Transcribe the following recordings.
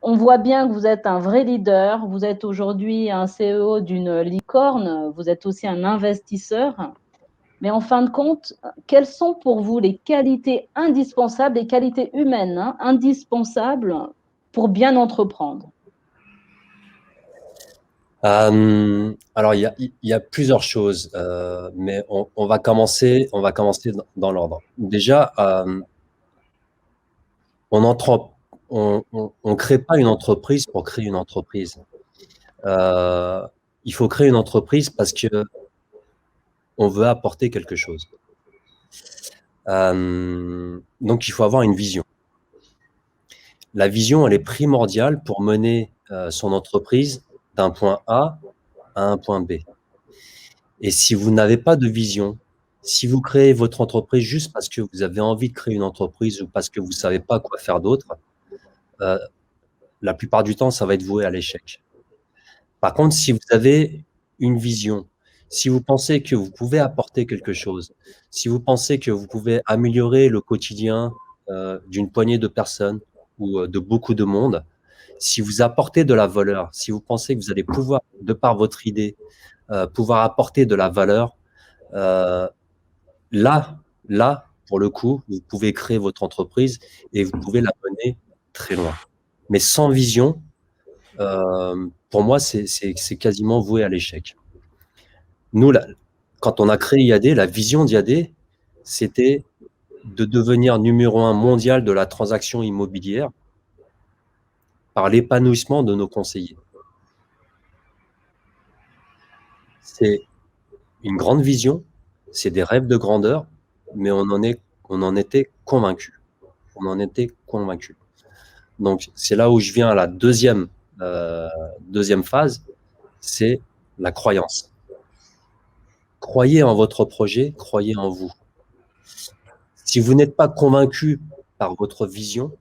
On voit bien que vous êtes un vrai leader. Vous êtes aujourd'hui un CEO d'une licorne. Vous êtes aussi un investisseur. Mais en fin de compte, quelles sont pour vous les qualités indispensables, les qualités humaines indispensables pour bien entreprendre? Alors, il y a plusieurs choses, mais on va commencer dans l'ordre. Déjà, on entre, on crée pas une entreprise pour créer une entreprise. Euh, il faut créer une entreprise parce que on veut apporter quelque chose. Donc, il faut avoir une vision. La vision, elle est primordiale pour mener son entreprise d'un point A à un point B. Et si vous n'avez pas de vision, si vous créez votre entreprise juste parce que vous avez envie de créer une entreprise ou parce que vous savez pas quoi faire d'autre, euh, la plupart du temps, ça va être voué à l'échec. Par contre, si vous avez une vision, si vous pensez que vous pouvez apporter quelque chose, si vous pensez que vous pouvez améliorer le quotidien d'une poignée de personnes ou de beaucoup de monde, si vous apportez de la valeur, si vous pensez que vous allez pouvoir, de par votre idée, pouvoir apporter de la valeur, euh, là, là, pour le coup, vous pouvez créer votre entreprise et vous pouvez la mener très loin. Mais sans vision, pour moi, c'est quasiment voué à l'échec. Nous, quand on a créé IAD, la vision d'IAD, c'était de devenir numéro un mondial de la transaction immobilière par l'épanouissement de nos conseillers. C'est une grande vision, c'est des rêves de grandeur, mais on en était convaincus. On en était convaincus. Donc, c'est là où je viens à la deuxième phase, c'est la croyance. Croyez en votre projet, croyez en vous. Si vous n'êtes pas convaincu par votre vision,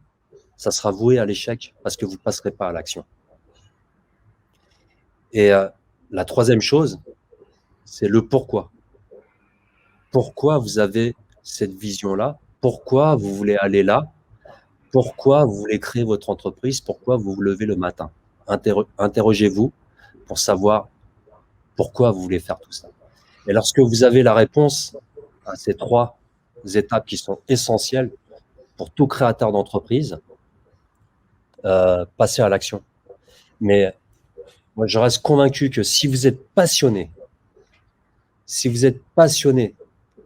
ça sera voué à l'échec parce que vous ne passerez pas à l'action. Et la troisième chose, c'est le pourquoi. Pourquoi vous avez cette vision-là? Pourquoi vous voulez aller là? Pourquoi vous voulez créer votre entreprise? Pourquoi vous vous levez le matin? Interrogez-vous pour savoir pourquoi vous voulez faire tout ça. Et lorsque vous avez la réponse à ces trois étapes qui sont essentielles pour tout créateur d'entreprise, passez à l'action. Mais moi, je reste convaincu que si vous êtes passionné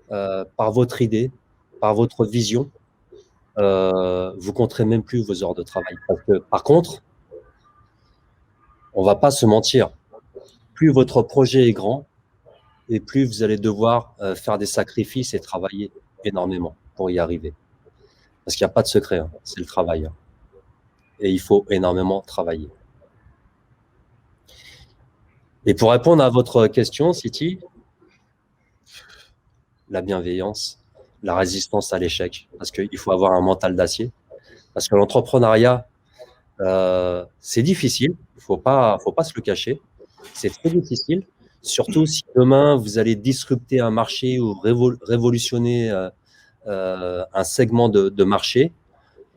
par votre idée, par votre vision, vous compterez même plus vos heures de travail. Parce que, par contre, on va pas se mentir, plus votre projet est grand et plus vous allez devoir faire des sacrifices et travailler énormément pour y arriver. Parce qu'il n'y a pas de secret, hein, c'est le travail. Hein. Et il faut énormément travailler. Et pour répondre à votre question, Siti, la bienveillance, la résistance à l'échec, parce qu'il faut avoir un mental d'acier. Parce que l'entrepreneuriat, c'est difficile, faut pas se le cacher. C'est très difficile, surtout si demain vous allez disrupter un marché ou révolutionner un segment de marché.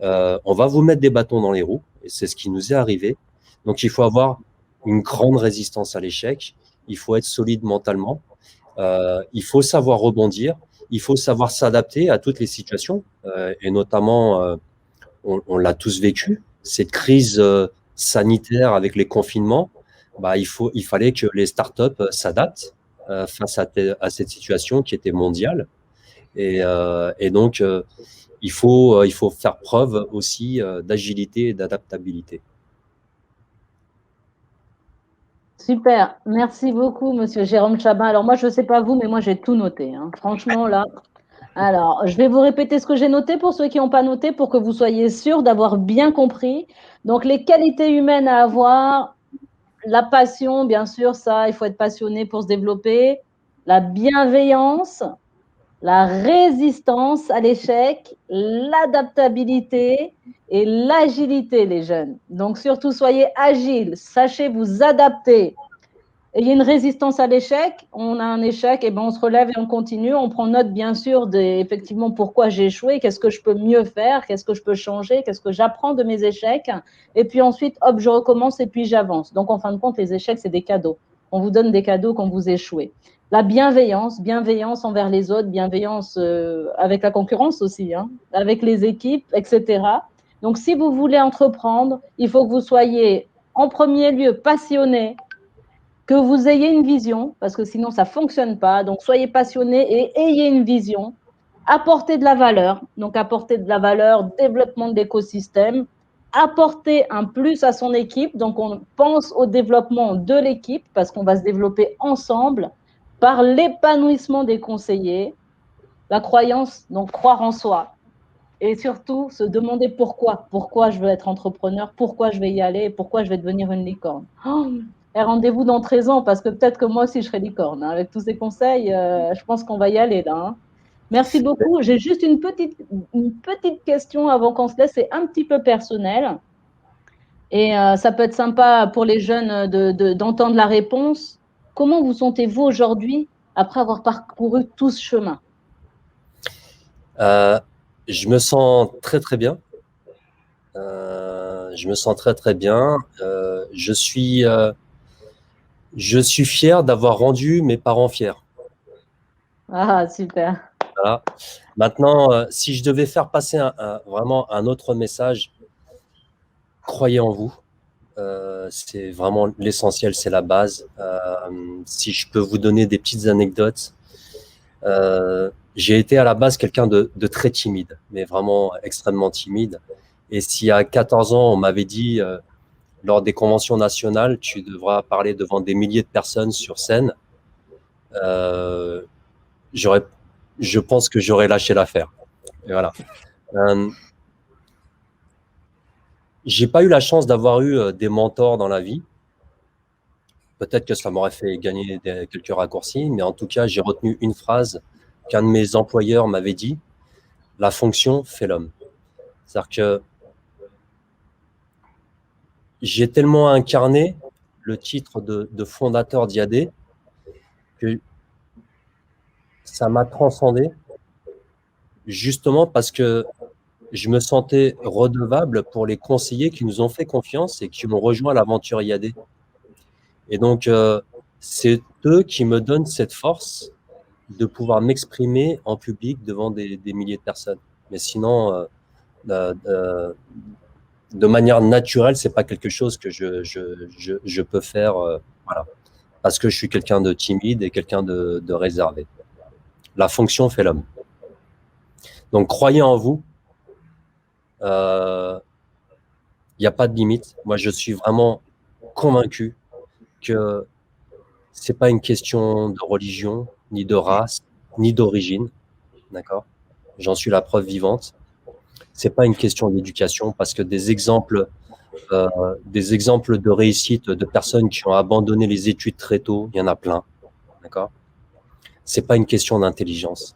On va vous mettre des bâtons dans les roues, et c'est ce qui nous est arrivé. Donc il faut avoir une grande résistance à l'échec, il faut être solide mentalement, il faut savoir rebondir, il faut savoir s'adapter à toutes les situations, et notamment, on l'a tous vécu, cette crise sanitaire avec les confinements, bah, il fallait que les startups s'adaptent face à cette situation qui était mondiale. Et donc, il faut faire preuve aussi d'agilité et d'adaptabilité. Super, merci beaucoup, Monsieur Jérôme Chabin. Alors moi, je ne sais pas vous, mais moi, j'ai tout noté. Franchement, là. Alors, je vais vous répéter ce que j'ai noté pour ceux qui n'ont pas noté, pour que vous soyez sûrs d'avoir bien compris. Donc, les qualités humaines à avoir, la passion, bien sûr, ça, il faut être passionné pour se développer. La bienveillance, la résistance à l'échec, l'adaptabilité et l'agilité, les jeunes. Donc, surtout, soyez agiles, sachez vous adapter. ayez une résistance à l'échec. On a un échec, et ben on se relève et on continue. On prend note, bien sûr, effectivement, pourquoi j'ai échoué, qu'est-ce que je peux mieux faire, qu'est-ce que je peux changer, qu'est-ce que j'apprends de mes échecs. Et puis ensuite, hop, je recommence et puis j'avance. Donc, en fin de compte, les échecs, c'est des cadeaux. On vous donne des cadeaux quand vous échouez. La bienveillance, bienveillance envers les autres, bienveillance avec la concurrence aussi, hein, avec les équipes, etc. Donc, si vous voulez entreprendre, il faut que vous soyez en premier lieu passionné, que vous ayez une vision, parce que sinon ça ne fonctionne pas. Donc, soyez passionné et ayez une vision. Apportez de la valeur, donc apporter de la valeur, développement de l'écosystème, apporter un plus à son équipe. Donc, on pense au développement de l'équipe parce qu'on va se développer ensemble par l'épanouissement des conseillers, la croyance, donc croire en soi. Et surtout, se demander pourquoi. Pourquoi je veux être entrepreneur, pourquoi je vais y aller, pourquoi je vais devenir une licorne. Oh, et rendez-vous dans 13 ans, parce que peut-être que moi aussi je serai licorne. Hein. Avec tous ces conseils, je pense qu'on va y aller là. Hein. Merci beaucoup. J'ai juste une petite question avant qu'on se laisse. C'est un petit peu personnel. Et ça peut être sympa pour les jeunes d'entendre la réponse. Comment vous sentez-vous aujourd'hui après avoir parcouru tout ce chemin? Je me sens très très bien. Je me sens très très bien. Je suis fier d'avoir rendu mes parents fiers. Ah, super. Voilà. Maintenant, si je devais faire passer vraiment un autre message, croyez en vous. C'est vraiment l'essentiel, c'est la base. Si je peux vous donner des petites anecdotes, j'ai été à la base quelqu'un de très timide, mais vraiment extrêmement timide. Et si à 14 ans, on m'avait dit, lors des conventions nationales, tu devras parler devant des milliers de personnes sur scène, je pense que j'aurais lâché l'affaire. Et voilà. J'ai pas eu la chance d'avoir eu des mentors dans la vie. Peut-être que ça m'aurait fait gagner quelques raccourcis, mais en tout cas, j'ai retenu une phrase qu'un de mes employeurs m'avait dit: la fonction fait l'homme. C'est-à-dire que j'ai tellement incarné le titre de fondateur d'IAD que ça m'a transcendé, justement parce que je me sentais redevable pour les conseillers qui nous ont fait confiance et qui ont rejoint l'aventure IAD. Et donc, c'est eux qui me donnent cette force de pouvoir m'exprimer en public devant des milliers de personnes. Mais sinon, de manière naturelle, c'est pas quelque chose que je peux faire, voilà, parce que je suis quelqu'un de timide et quelqu'un de réservé. La fonction fait l'homme. Donc, croyez en vous. Il n'y a pas de limite. Moi, je suis vraiment convaincu que c'est pas une question de religion, ni de race, ni d'origine. D'accord? J'en suis la preuve vivante. C'est pas une question d'éducation, parce que des exemples de réussite de personnes qui ont abandonné les études très tôt, il y en a plein. D'accord? C'est pas une question d'intelligence.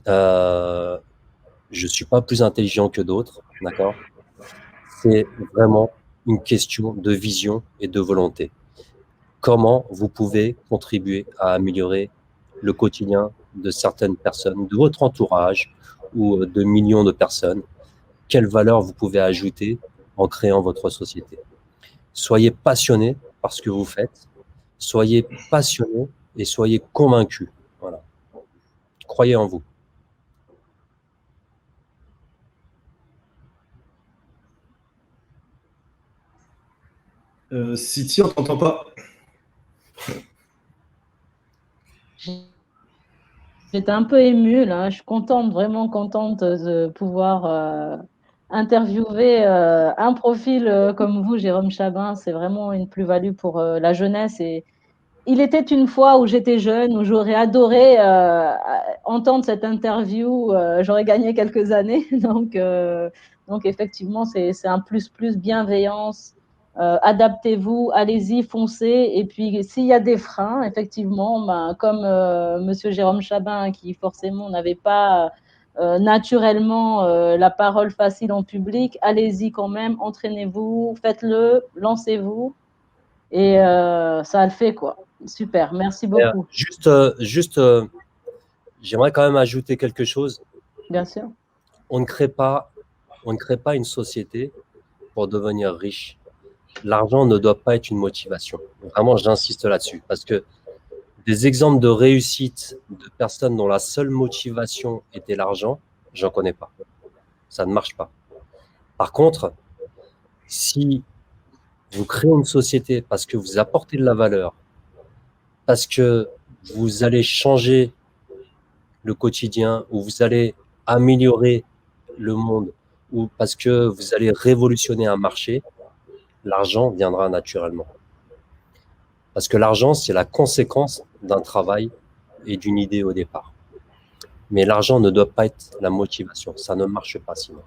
Je suis pas plus intelligent que d'autres. D'accord? C'est vraiment une question de vision et de volonté. Comment vous pouvez contribuer à améliorer le quotidien de certaines personnes, de votre entourage ou de millions de personnes? Quelle valeur vous pouvez ajouter en créant votre société? Soyez passionné par ce que vous faites, soyez passionné et soyez convaincu. Voilà. Croyez en vous. City, on t'entend pas. J'étais un peu émue là. Je suis contente, vraiment contente de pouvoir interviewer un profil comme vous, Jérôme Chabin. C'est vraiment une plus-value pour la jeunesse. Et il était une fois où j'étais jeune, où j'aurais adoré entendre cette interview. J'aurais gagné quelques années. Donc effectivement, c'est un plus bienveillance. Adaptez-vous, allez-y, foncez. Et puis, s'il y a des freins, effectivement, ben, comme Monsieur Jérôme Chabin, qui forcément n'avait pas naturellement la parole facile en public, allez-y quand même, entraînez-vous, faites-le, lancez-vous. Et ça le fait, quoi. Super, merci beaucoup. J'aimerais quand même ajouter quelque chose. Bien sûr. On ne crée pas une société pour devenir riche. L'argent ne doit pas être une motivation. Vraiment, j'insiste là-dessus parce que des exemples de réussite de personnes dont la seule motivation était l'argent, j'en connais pas. Ça ne marche pas. Par contre, si vous créez une société parce que vous apportez de la valeur, parce que vous allez changer le quotidien, ou vous allez améliorer le monde, ou parce que vous allez révolutionner un marché, l'argent viendra naturellement. Parce que l'argent, c'est la conséquence d'un travail et d'une idée au départ. Mais l'argent ne doit pas être la motivation. Ça ne marche pas sinon.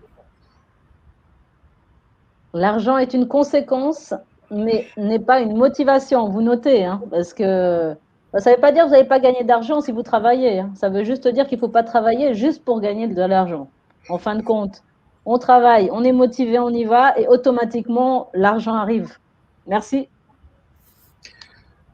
L'argent est une conséquence, mais n'est pas une motivation. Vous notez, hein, parce que ça ne veut pas dire que vous n'allez pas gagner d'argent si vous travaillez. Hein. Ça veut juste dire qu'il ne faut pas travailler juste pour gagner de l'argent. En fin de compte, on travaille, on est motivé, on y va, et automatiquement, l'argent arrive. Merci.